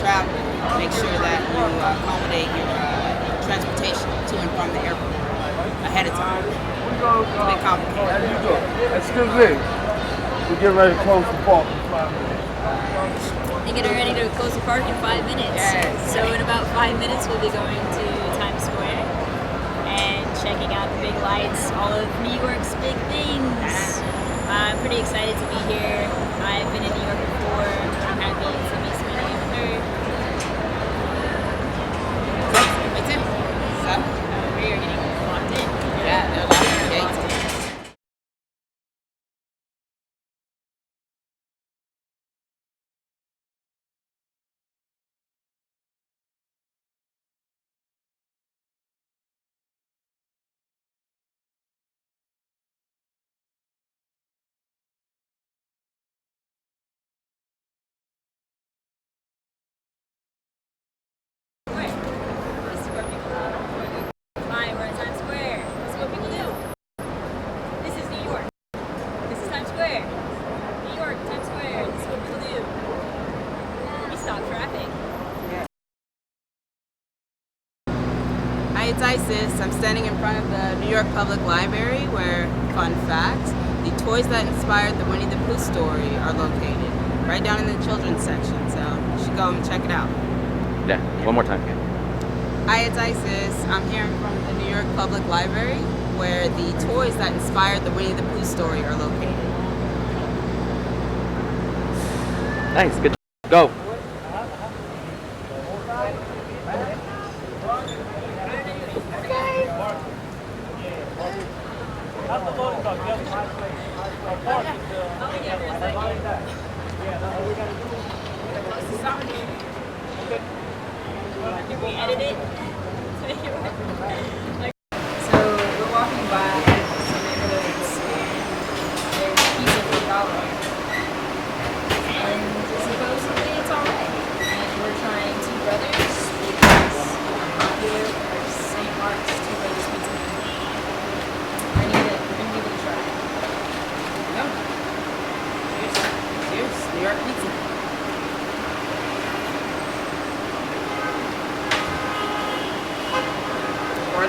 traveling, make sure that you accommodate your transportation to and from the airport ahead of time. A bit complicated. Excuse me. We're getting ready to close the park in 5 minutes. You're getting ready to close the park in 5 minutes. Yes. So in about 5 minutes, we'll be going to Times Square and checking out the big lights, all of New York's big things. I'm pretty excited to be here. I've been in New York before. I'm happy to be spending it with her. Me too. So, We are getting locked in. yeah, they're locking the gates. This is where people do. Fine, we're in Times Square. This is what people do. This is New York. This is Times Square. New York, Times Square. This is what people do. We stop traffic. Hi, it's Isis. I'm standing in front of the New York Public Library where, fun fact, the toys that inspired the Winnie the Pooh story are located. Right down in the children's section, so you should go and check it out. Yeah, one more time. Hi, it's Isis. I'm here in front of the New York Public Library where the toys that inspired the Winnie the Pooh story are located. Nice, good. Go. Did we edit it? To make it work? So we're walking by some neighborhoods and there's pizza for $1. And supposedly it's alright. And we're trying Two Brothers, which is popular for St. Mark's Two Brothers Pizza. We're gonna give it a try. No. Cheers. Cheers. New York pizza. For $1.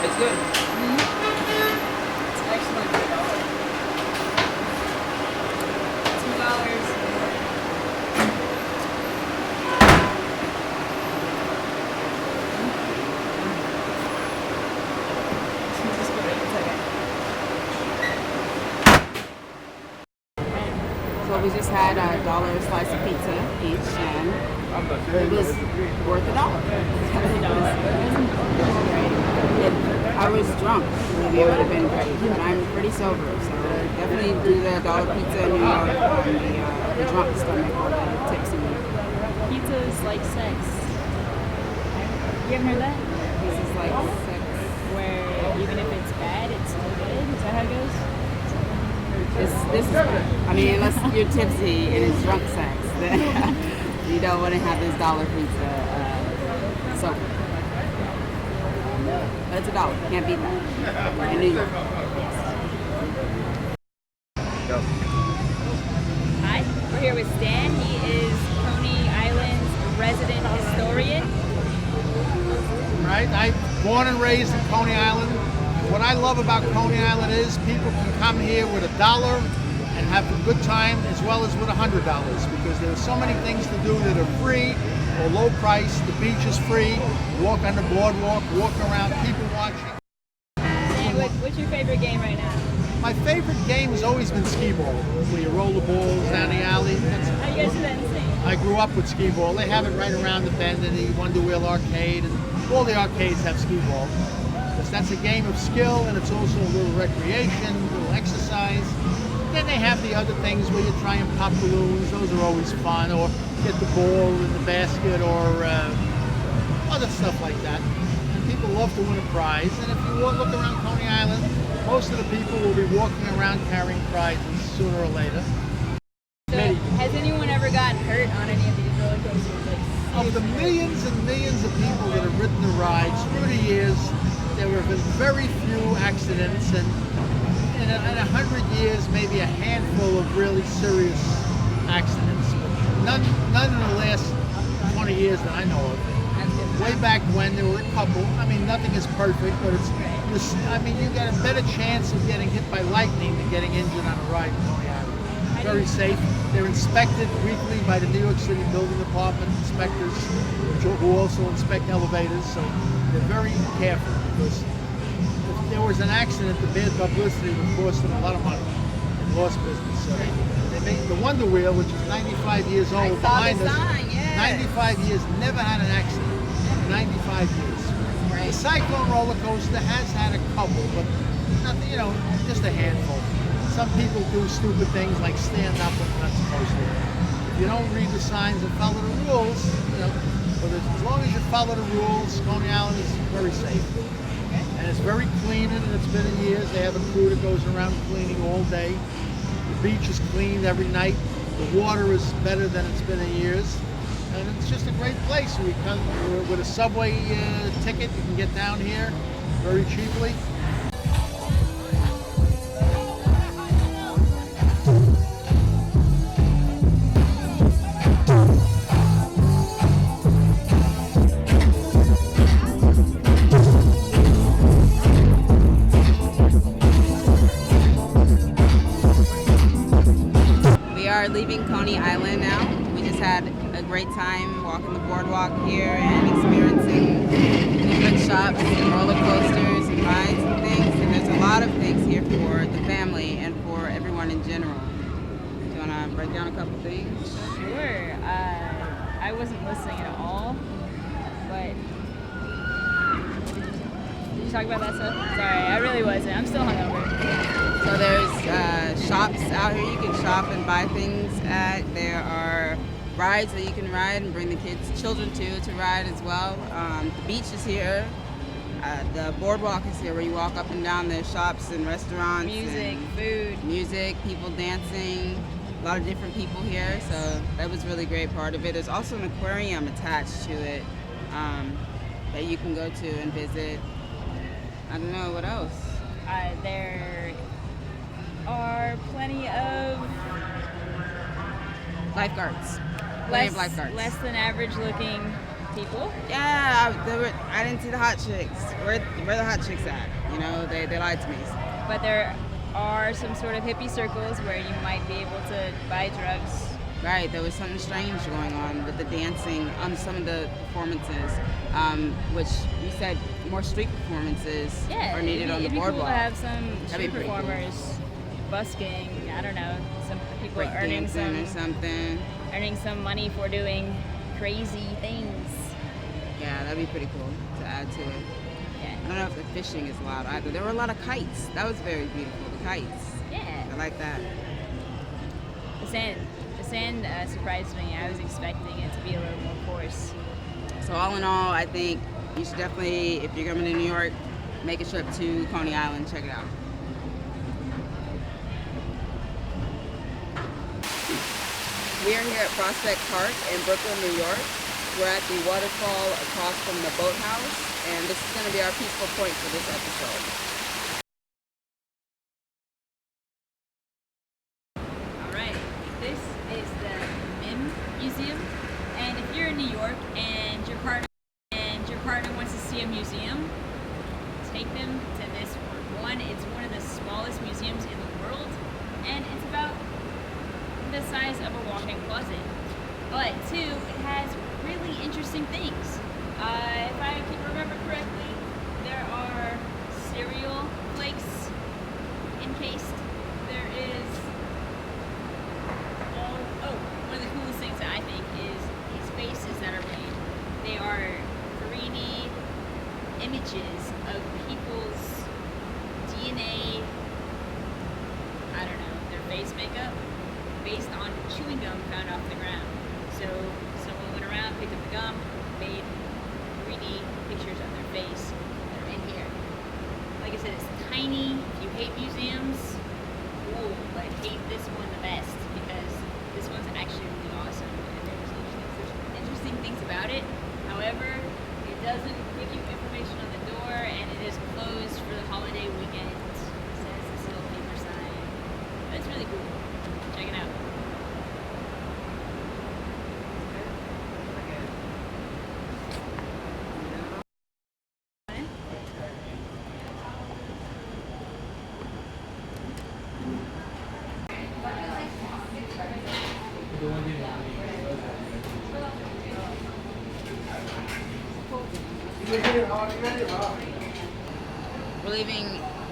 It's good. It's excellent for $1. $2. Just give it a second. So we just had a $1 slice of pizza each, and it was worth $1. If I was drunk, maybe it would have been great, but I'm pretty sober, so definitely do the $1 pizza in New York on the drunk stomach or the tipsy. Pizza is like sex. You haven't heard that? This is like sex. Where even if it's bad, it's still good. Is that how it goes? This is, I mean, unless you're tipsy and it's drunk sex, then you don't want to have this $1 pizza sober. But it's $1. Can't beat that. In New York. Hi, we're here with Stan. He is Coney Island's resident historian. Right? I'm born and raised in Coney Island. What I love about Coney Island is people can come here with $1 and have a good time as well as with $100 because there are so many things to do that are free or low price. The beach is free. Walk on the boardwalk, walk around, people watching. Stan, what's your favorite game right now? My favorite game has always been skee ball, where you roll the balls down the alley. How do you guys do that in the state? I grew up with skee ball. They have it right around the bend in the Wonder Wheel arcade, and all the arcades have skee ball. Because that's a game of skill, and it's also a little recreation, a little exercise. Then they have the other things where you try and pop balloons. Those are always fun, or get the ball in the basket, or other stuff like that. And people love to win a prize. And if you look around Coney Island, most of the people will be walking around carrying prizes sooner or later. So, has anyone ever gotten hurt on any of these roller coasters? Of the millions and millions of people that have ridden the rides through the years, there have been very few accidents, and in 100 years, maybe a handful of really serious accidents. But none in the last years that I know of. That's good. Way back when there were a couple. I mean, nothing is perfect, but I mean, you got a better chance of getting hit by lightning than getting injured on a ride in Coney Island. Very safe. They're inspected weekly by the New York City Building Department inspectors, who also inspect elevators. So they're very careful, because if there was an accident, the bad publicity would cost them a lot of money and lost business. So they made the Wonder Wheel, which is 95 years old, I saw behind the us. sign, yeah. 95 years, never had an accident. 95 years. The Cyclone roller coaster has had a couple, but nothing, just a handful. Some people do stupid things like stand up when they're not supposed to. If you don't read the signs and follow the rules, but as long as you follow the rules, Coney Island is very safe. And it's very clean, and it's been in years. They have a crew that goes around cleaning all day. The beach is cleaned every night. The water is better than it's been in years. And it's just a great place. We come with a subway ticket. You can get down here very cheaply. We are leaving Coney Island now. We just had a great time walking the boardwalk here and experiencing different shops and roller coasters and rides and things. And there's a lot of things here for the family and for everyone in general. Do you want to break down a couple things? Sure. I wasn't listening at all, but did you talk about that stuff? Sorry, I really wasn't. I'm still hungover. So there's shops out here you can shop and buy things at. There are rides that you can ride and bring the children to ride as well. The beach is here. The boardwalk is here where you walk up and down. There's shops and restaurants. Music, and food. music, people dancing, a lot of different people here. So that was a really great part of it. There's also an aquarium attached to it that you can go to and visit. I don't know, what else? There are plenty of Lifeguards. Plenty of lifeguards. less than average looking people. Yeah, I didn't see the hot chicks. Where the hot chicks at? They lied to me. But there are some sort of hippie circles where you might be able to buy drugs. Right, there was something strange going on with the dancing on some of the performances, which you said more street performances Yeah, are needed on the it'd be cool boardwalk. to have some That'd street be pretty cool. performers busking. I don't know, some people Break earning dancing or something. some money for doing crazy things. Yeah, that'd be pretty cool to add to it. Yeah. I don't know if the fishing is allowed either. There were a lot of kites. That was very beautiful. The kites. Yeah. I like that. The sand surprised me. I was expecting it to be a little more coarse. So all in all, I think you should definitely, if you're coming to New York, make a trip to Coney Island. Check it out. We are here at Prospect Park in Brooklyn, New York. We're at the waterfall across from the boathouse, and this is going to be our peaceful point for this episode. Alright, this is the MIM Museum, and if you're in New York and your partner wants to see a museum, take them to this one. It's one of the smallest museums in the world, and it's about the size of a walk-in closet. But two, it has really interesting things. If I can remember correctly, there are cereal flakes encased. There is one of the coolest things that I think is these faces that are made. They are 3D images of people's DNA, I don't know, their face makeup, based on chewing gum found off the ground. So someone went around, picked up the gum, made 3D pictures of their face that are in here. Like I said, it's tiny. If you hate museums, cool, but hate this one the best because this one's actually really awesome. And there's interesting things about it. However, it doesn't give you information on the door, and it is closed for the holiday weekend. It says this little paper sign. But it's really cool. Check it out. We're leaving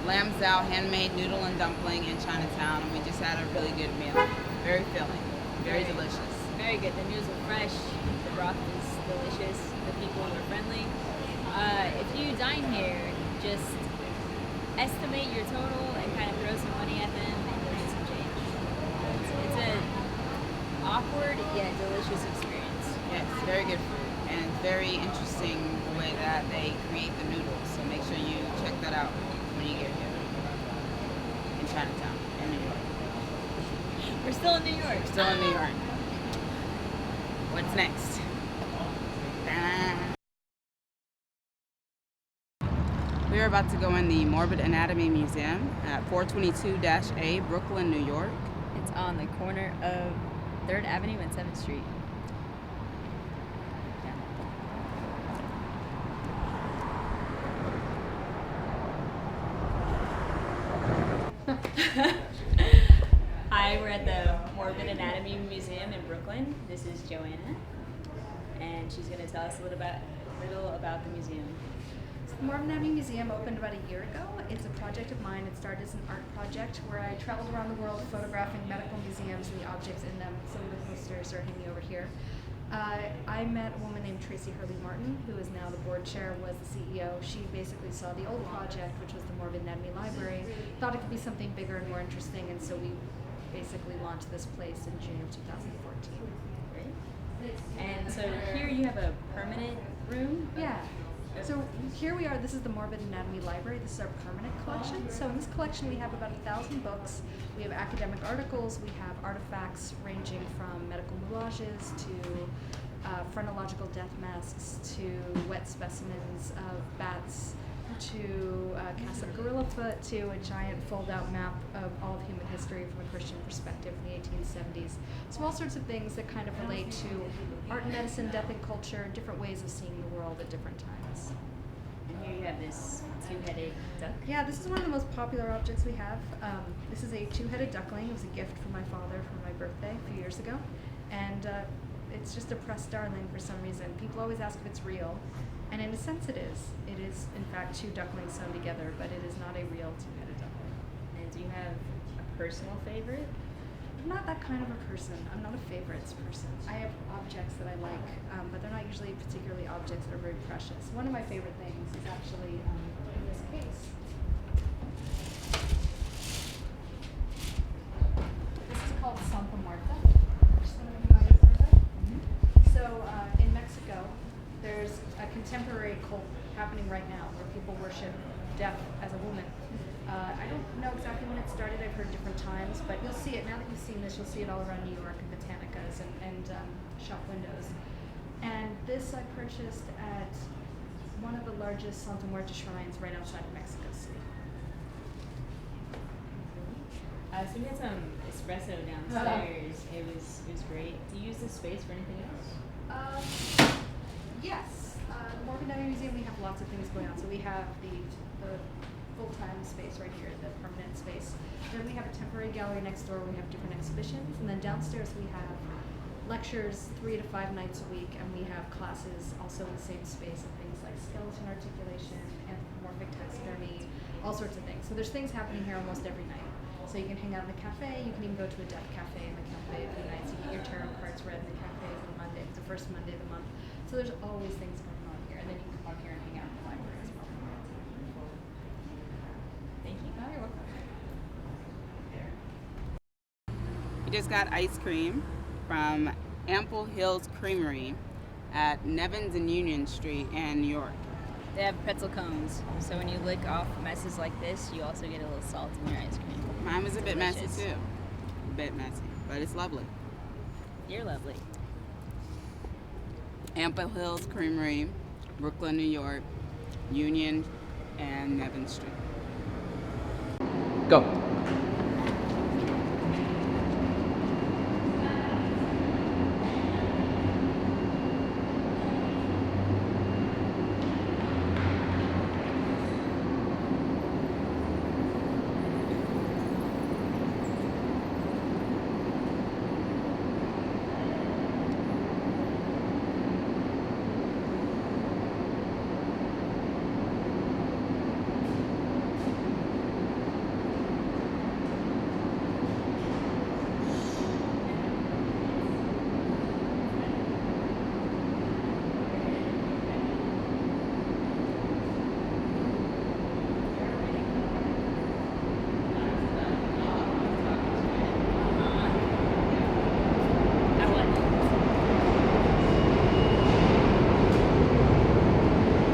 Lam Zao handmade noodle and dumpling in Chinatown, and we just had a really good meal. Very filling, very delicious. Very good. The noodles were fresh. The broth was delicious. The people were friendly. If you dine here, just estimate your total and kind of throw some money at them and you'll get some change. It's an awkward yet delicious experience. Yes, very good food, and very interesting the way that they create the noodles. So make sure you check that out when you get here in Chinatown, in New York. We're still in New York. Still in New York. What's next? We're about to go in the Morbid Anatomy Museum at 422-A, Brooklyn, New York. It's on the corner of 3rd Avenue and 7th Street. Hi, we're at the Morbid Anatomy Museum in Brooklyn. This is Joanna, and she's going to tell us a little about the museum. The Morbid Anatomy Museum opened about a year ago. It's a project of mine. It started as an art project where I traveled around the world photographing medical museums and the objects in them. Some of the posters are hanging over here. I met a woman named Tracy Hurley Martin, who is now the board chair, was the CEO. She basically saw the old project, which was the Morbid Anatomy Library, thought it could be something bigger and more interesting, and so we basically launched this place in June of 2014. Great. And so here you have a permanent room? Yeah. So here we are, this is the Morbid Anatomy Library. This is our permanent collection. So in this collection we have about 1,000 books. We have academic articles, we have artifacts ranging from medical moulages to phrenological death masks to wet specimens of bats to cast of gorilla foot to a giant fold-out map of all of human history from a Christian perspective in the 1870s. So all sorts of things that kind of relate to art and medicine, death and culture, different ways of seeing the world at different times. And here you have this two-headed duck. Yeah, this is one of the most popular objects we have. This is a two-headed duckling. It was a gift from my father for my birthday a few years ago. And it's just a pressed darling for some reason. People always ask if it's real. And in a sense it is. It is, in fact, two ducklings sewn together, but it is not a real two-headed duckling. And do you have a personal favorite? I'm not that kind of a person. I'm not a favorites person. I have objects that I like, but they're not usually particularly objects that are very precious. One of my favorite things is actually in this case. This is called Santa Marta. Some of you might have heard of it. So in Mexico, there's a contemporary cult happening right now where people worship death as a woman. I don't know exactly when it started. I've heard different times, but you'll see it now that you've seen this. You'll see it all around New York and botanicas and shop windows. And this I purchased at one of the largest Santa Muerte shrines right outside of Mexico City. So we had some espresso downstairs. It was great. Do you use this space for anything else? Yes. The Morbid Anatomy Museum, we have lots of things going on. So we have the full-time space right here, the permanent space. Then we have a temporary gallery next door where we have different exhibitions. And then downstairs we have lectures 3 to 5 nights a week, and we have classes also in the same space of things like skeleton articulation, anthropomorphic taxidermy, all sorts of things. So there's things happening here almost every night. So you can hang out in the cafe, you can even go to a death cafe in the cafe a few nights. You get your tarot cards read in the cafe on Monday, it's the first Monday of the month. So there's always things going on here, and then you can come out here and hang out in the library as well. Thank you. Oh, you're welcome. We just got ice cream from Ample Hills Creamery at Nevins and Union Street in New York. They have pretzel cones, so when you lick off messes like this, you also get a little salt in your ice cream. Mine was a bit messy Delicious. too. A bit messy, but it's lovely. You're lovely. Ample Hills Creamery, Brooklyn, New York, Union and Nevins Street. Go.